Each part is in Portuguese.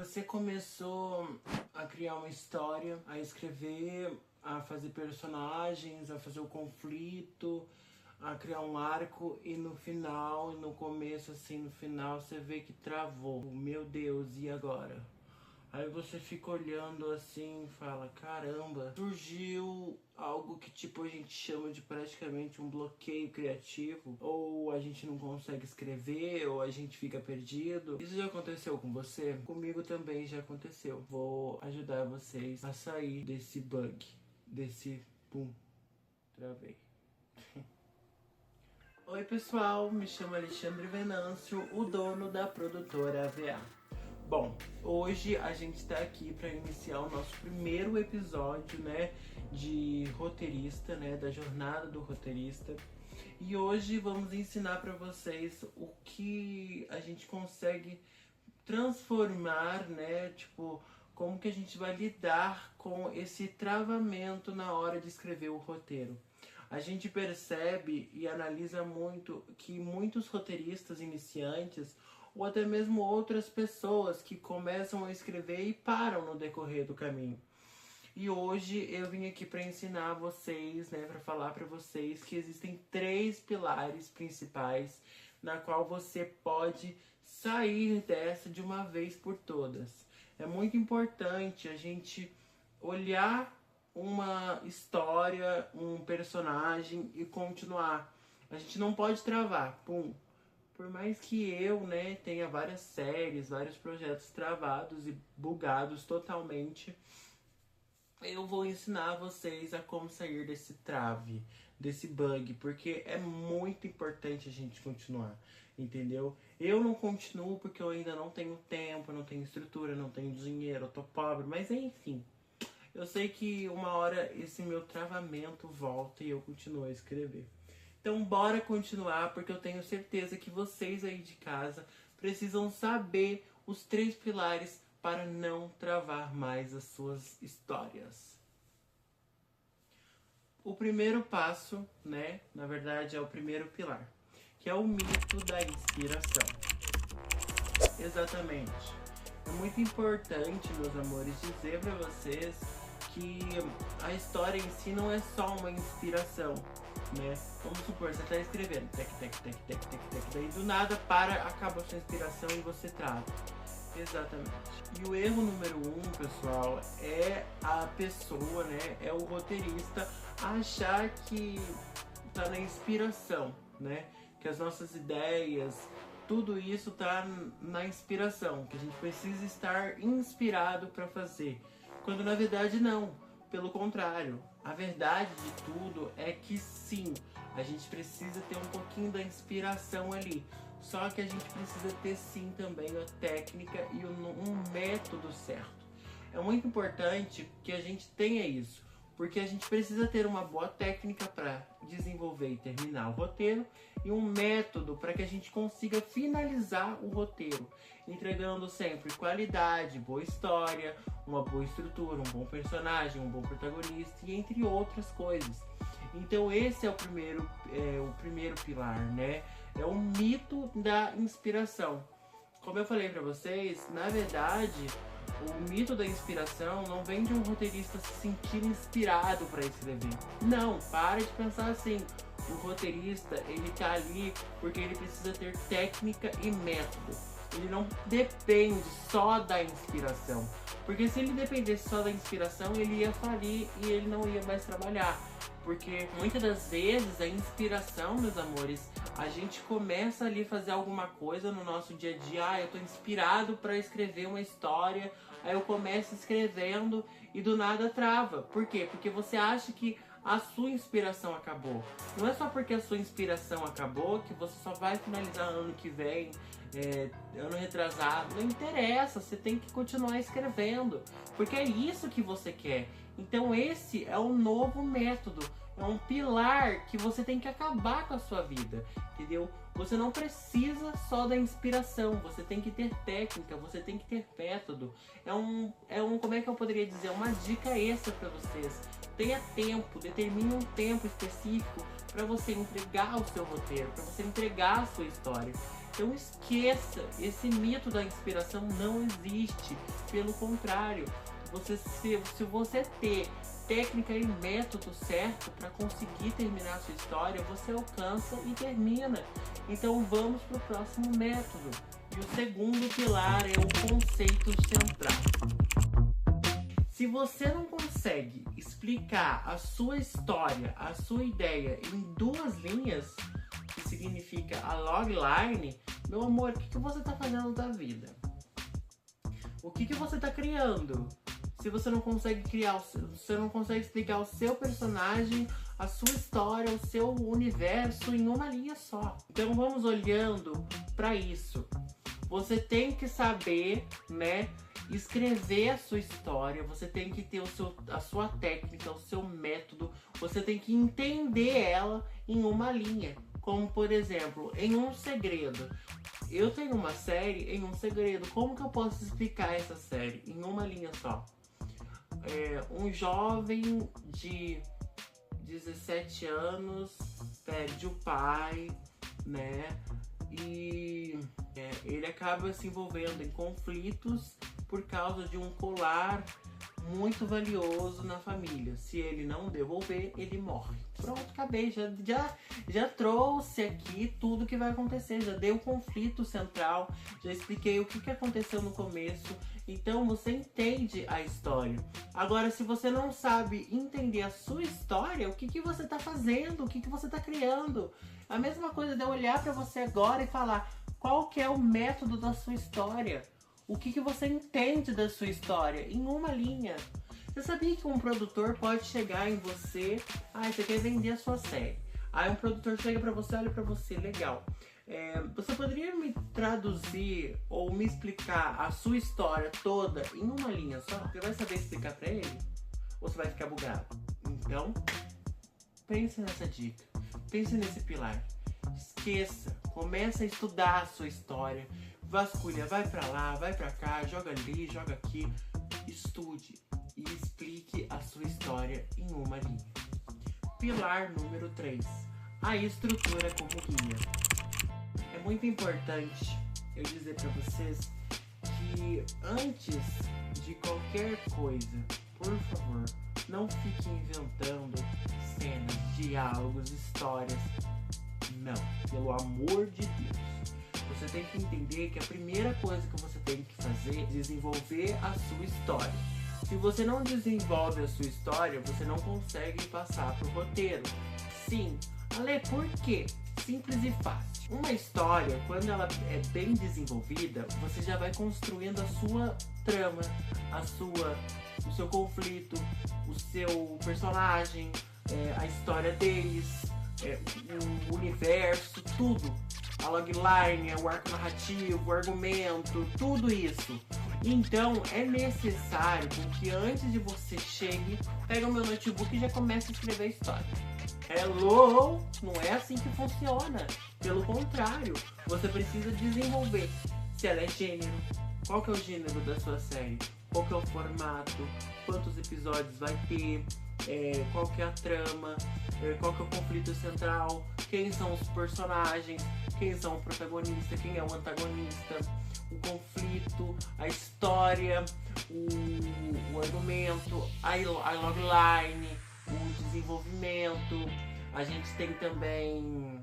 você começou a criar uma história, a escrever, a fazer personagens, a fazer o conflito, a criar um arco e no final, no começo assim, no final você vê que travou. Meu Deus, e agora? Aí você fica olhando assim e fala, caramba, surgiu algo que tipo a gente chama de praticamente um bloqueio criativo, ou a gente não consegue escrever, ou a gente fica perdido. Isso já aconteceu com você? Comigo também já aconteceu. Vou ajudar vocês a sair desse bug, desse pum, travei. Oi pessoal, me chamo Alexandre Venâncio, o dono da produtora AVA. Bom, hoje a gente está aqui para iniciar o nosso primeiro episódio, né, de roteirista, né, da jornada do roteirista. E hoje vamos ensinar para vocês o que a gente consegue transformar, né, tipo, como que a gente vai lidar com esse travamento na hora de escrever o roteiro. A gente percebe e analisa muito que muitos roteiristas iniciantes ou até mesmo outras pessoas que começam a escrever e param no decorrer do caminho. E hoje eu vim aqui para ensinar vocês, né, para falar para vocês que existem 3 pilares principais na qual você pode sair dessa de uma vez por todas. É muito importante a gente olhar uma história, um personagem e continuar. A gente não pode travar, pum. Por mais que eu, né, tenha várias séries, vários projetos travados e bugados totalmente, eu vou ensinar vocês a como sair desse trave, desse bug, porque é muito importante a gente continuar, entendeu? Eu não continuo porque eu ainda não tenho tempo, não tenho estrutura, não tenho dinheiro, eu tô pobre, mas enfim. Eu sei que uma hora esse meu travamento volta e eu continuo a escrever. Então bora continuar, porque eu tenho certeza que vocês aí de casa precisam saber os 3 pilares para não travar mais as suas histórias. O primeiro passo, né, na verdade é o primeiro pilar, que é o mito da inspiração. Exatamente. É muito importante, meus amores, dizer para vocês que a história em si não é só uma inspiração, né? Vamos supor, você tá escrevendo, daí do nada acaba a sua inspiração e você trava. Exatamente. E o erro número 1, pessoal, é a pessoa, né, é o roteirista achar que tá na inspiração, né? Que as nossas ideias, tudo isso tá na inspiração, que a gente precisa estar inspirado para fazer. Quando na verdade não, pelo contrário, a verdade de tudo é que sim, a gente precisa ter um pouquinho da inspiração ali, só que a gente precisa ter sim também a técnica e um método certo. É muito importante que a gente tenha isso, porque a gente precisa ter uma boa técnica para desenvolver e terminar o roteiro e um método para que a gente consiga finalizar o roteiro, entregando sempre qualidade, boa história, uma boa estrutura, um bom personagem, um bom protagonista e entre outras coisas. Então esse é o primeiro pilar, né? É o mito da inspiração. Como eu falei para vocês, na verdade, o mito da inspiração não vem de um roteirista se sentir inspirado para escrever. Não, para de pensar assim. O roteirista, ele tá ali porque ele precisa ter técnica e método. Ele não depende só da inspiração. Porque se ele dependesse só da inspiração, ele ia falir e ele não ia mais trabalhar. Porque muitas das vezes a inspiração, meus amores, a gente começa ali a fazer alguma coisa no nosso dia a dia. Ah, eu tô inspirado para escrever uma história. Aí eu começo escrevendo e do nada trava. Por quê? Porque você acha que a sua inspiração acabou. Não é só porque a sua inspiração acabou que você só vai finalizar ano que vem, ano retrasado. Não interessa, você tem que continuar escrevendo, porque é isso que você quer. Então esse é um novo método, é um pilar que você tem que acabar com a sua vida, entendeu? Você não precisa só da inspiração, você tem que ter técnica, você tem que ter método. Como é que eu poderia dizer? Uma dica extra para vocês. Tenha tempo, determine um tempo específico para você entregar o seu roteiro, para você entregar a sua história. Então esqueça, esse mito da inspiração não existe. Pelo contrário, se você ter técnica e método certo para conseguir terminar a sua história, você alcança e termina. Então vamos para o próximo método. E o segundo pilar é o conceito central. Se você não consegue explicar a sua história, a sua ideia em 2 linhas, que significa a logline, meu amor, o que você está fazendo da vida? O que você está criando? Se você não consegue você não consegue explicar o seu personagem, a sua história, o seu universo em uma linha só. Então vamos olhando para isso. Você tem que saber, né, escrever a sua história, você tem que ter a sua técnica, o seu método, você tem que entender ela em uma linha. Como, por exemplo, em Um Segredo. Eu tenho uma série em Um Segredo. Como que eu posso explicar essa série em uma linha só? Um jovem de 17 anos perde o pai, né? E ele acaba se envolvendo em conflitos por causa de um colar muito valioso na família. Se ele não devolver, ele morre. Pronto, acabei. Já trouxe aqui tudo que vai acontecer. Já dei o conflito central. Já expliquei o que aconteceu no começo. Então você entende a história. Agora, se você não sabe entender a sua história, o que você está fazendo? O que você está criando? A mesma coisa de eu olhar para você agora e falar qual que é o método da sua história. O que você entende da sua história em uma linha. Você sabia que um produtor pode chegar em você, você quer vender a sua série. Aí um produtor chega pra você, olha pra você, legal. Você poderia me traduzir ou me explicar a sua história toda em uma linha só? Você vai saber explicar pra ele? Ou você vai ficar bugado? Então, pense nessa dica. Pense nesse pilar. Esqueça. Começa a estudar a sua história. Vasculha, vai pra lá, vai pra cá, joga ali, joga aqui. Estude e explique a sua história em uma linha. Pilar número 3. A estrutura como guia. É muito importante eu dizer pra vocês que antes de qualquer coisa, por favor, não fique inventando cenas, diálogos, histórias. Não, pelo amor de Deus. Você tem que entender que a primeira coisa que você tem que fazer é desenvolver a sua história. Se você não desenvolve a sua história, você não consegue passar pro roteiro. Sim, Ale, por quê? Simples e fácil. Uma história, quando ela é bem desenvolvida, você já vai construindo a sua trama, o seu conflito, o seu personagem, a história deles, o universo, tudo. A logline, o arco narrativo, o argumento, tudo isso. Então é necessário que antes de você chegue, pega o meu notebook e já comece a escrever a história. Hello! Não é assim que funciona. Pelo contrário, você precisa desenvolver se ela é gênero, qual que é o gênero da sua série, qual que é o formato, quantos episódios vai ter, qual que é a trama, qual que é o conflito central, quem são os personagens, quem são o protagonista, quem é o antagonista, o conflito, a história, o argumento, a logline, o desenvolvimento. A gente tem também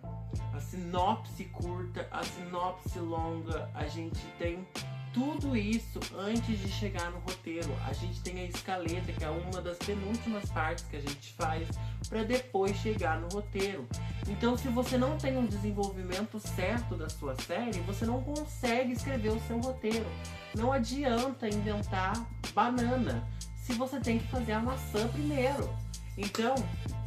a sinopse curta, a sinopse longa, a gente tem tudo isso antes de chegar no roteiro. A gente tem a escaleta, que é uma das penúltimas partes que a gente faz para depois chegar no roteiro. Então, se você não tem um desenvolvimento certo da sua série, você não consegue escrever o seu roteiro. Não adianta inventar banana, se você tem que fazer a maçã primeiro. Então,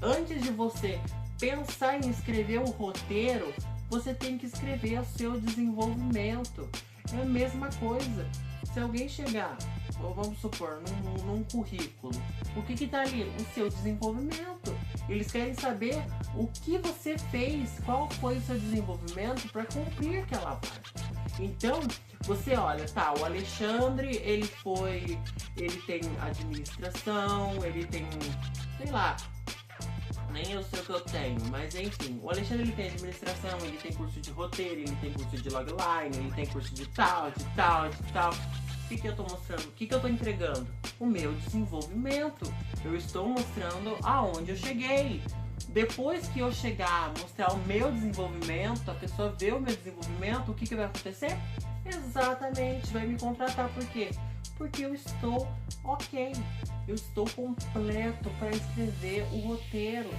antes de você pensar em escrever o roteiro, você tem que escrever o seu desenvolvimento. É a mesma coisa. Se alguém chegar, ou vamos supor, num currículo, o que está ali? O seu desenvolvimento. Eles querem saber o que você fez, qual foi o seu desenvolvimento para cumprir aquela vaga. Então, você olha, tá, o Alexandre, ele tem administração, ele tem, sei lá, nem eu sei o que eu tenho, mas enfim, o Alexandre ele tem administração, ele tem curso de roteiro, ele tem curso de logline, ele tem curso de tal, de tal, de tal. O que eu tô mostrando? O que eu tô entregando? O meu desenvolvimento. Eu estou mostrando aonde eu cheguei. Depois que eu chegar a mostrar o meu desenvolvimento, a pessoa vê o meu desenvolvimento, o que vai acontecer? Exatamente, vai me contratar. Por quê? Porque eu estou ok. Eu estou completo para escrever o roteiro.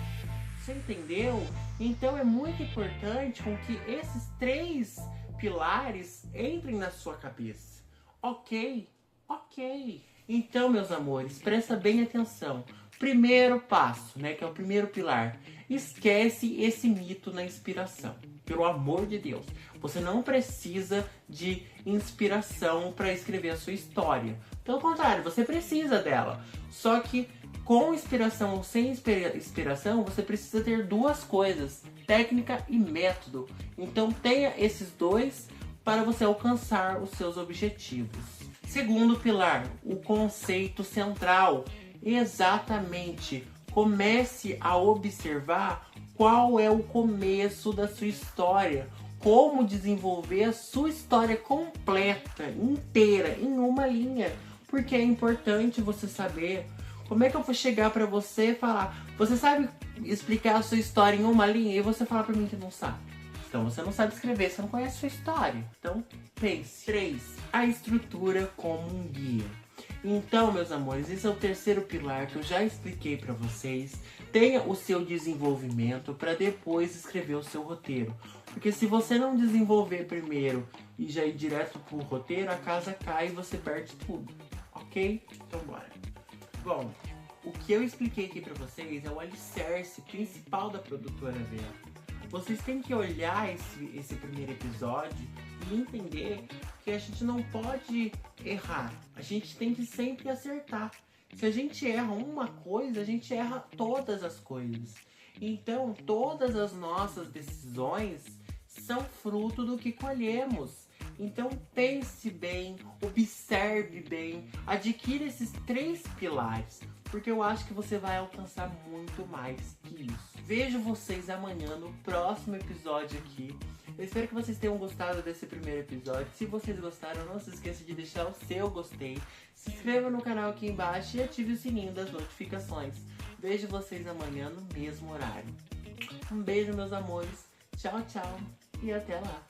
Você entendeu? Então é muito importante com que esses 3 pilares entrem na sua cabeça. Ok? Ok. Então, meus amores, presta bem atenção. Primeiro passo, né, que é o primeiro pilar. Esquece esse mito na inspiração. Pelo amor de Deus. Você não precisa de inspiração para escrever a sua história. Pelo contrário, você precisa dela. Só que com inspiração ou sem inspiração, você precisa ter 2 coisas: técnica e método. Então tenha esses 2 para você alcançar os seus objetivos. Segundo pilar, o conceito central. Exatamente. Comece a observar qual é o começo da sua história. Como desenvolver a sua história completa, inteira, em uma linha. Porque é importante você saber. Como é que eu vou chegar pra você e falar: você sabe explicar a sua história em uma linha? E você fala pra mim que não sabe. Então você não sabe escrever, você não conhece a sua história. Então pense. 3. A estrutura como um guia. Então, meus amores, esse é o terceiro pilar que eu já expliquei pra vocês. Tenha o seu desenvolvimento para depois escrever o seu roteiro. Porque se você não desenvolver primeiro e já ir direto pro roteiro, a casa cai e você perde tudo. Ok? Então bora. Bom, o que eu expliquei aqui pra vocês é o alicerce principal da produtora Vela. Vocês têm que olhar esse primeiro episódio e entender que a gente não pode errar. A gente tem que sempre acertar. Se a gente erra uma coisa, a gente erra todas as coisas. Então, todas as nossas decisões são fruto do que colhemos. Então, pense bem, observe bem, adquira esses 3 pilares, porque eu acho que você vai alcançar muito mais que isso. Vejo vocês amanhã no próximo episódio aqui. Eu espero que vocês tenham gostado desse primeiro episódio. Se vocês gostaram, não se esqueça de deixar o seu gostei. Se inscreva no canal aqui embaixo e ative o sininho das notificações. Vejo vocês amanhã no mesmo horário. Um beijo, meus amores. Tchau, tchau. E até lá.